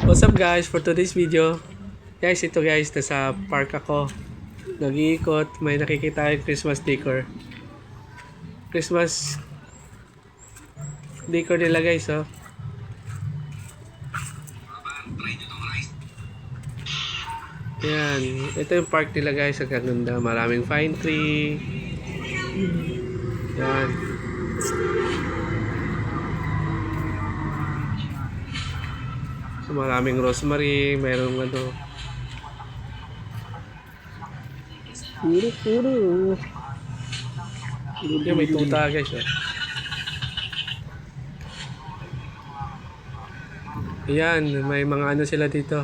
What's up guys, for today's video guys, ito guys, nasa park ako, nag-iikot, may nakikita yung Christmas decor nila guys, oh. Yan, ito yung park nila guys, ang ganda, maraming pine tree. Yan, so, maraming rosemary, mayroong ano, puro yan, may tuta guys, oh. Ayan, may mga ano sila dito.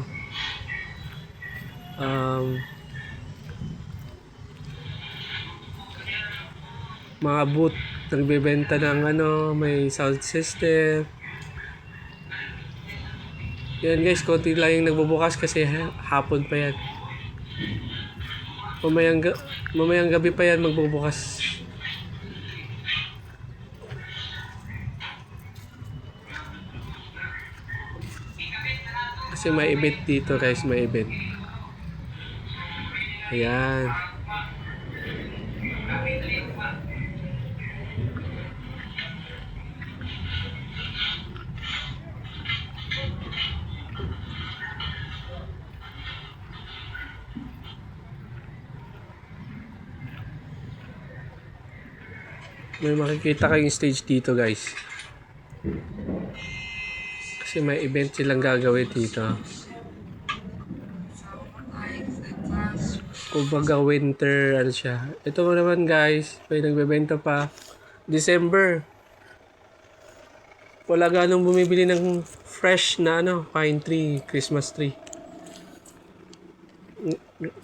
Mga booth, nagbebenta ng ano, may sound system. Yan guys, konti lang yung nagbubukas kasi hapon pa yan. Mamayang gabi pa yan magbubukas. Kasi may event dito guys, may event. Ayan. May makikita kayong stage dito guys. Kasi may event silang gagawin dito. Kumbaga winter ano siya. Ito mo naman guys, may nagbebenta pa. December. Wala ganong bumibili ng fresh na ano, pine tree, Christmas tree.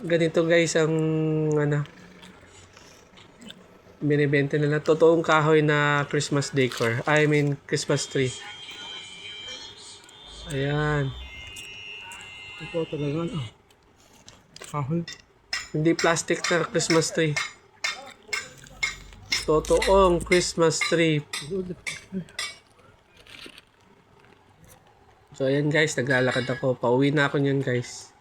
Ganito guys ang ano, binibenta nila. Totoong kahoy na Christmas decor. I mean Christmas tree. Ayan. Ito talaga ano, kahoy. Hindi plastic na Christmas tree. Totoong Christmas tree. So ayan guys, naglalakad ako. Pauwi na ako niyan guys.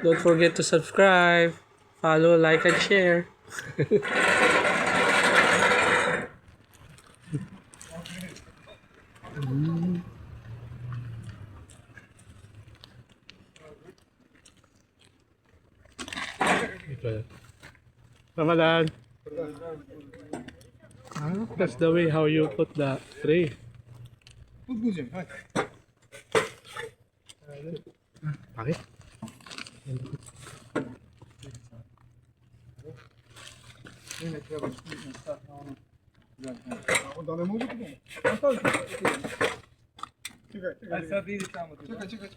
Don't forget to subscribe, follow, like, and share. Ramadan. That's the way how you put the tree. Bakit? Чекай.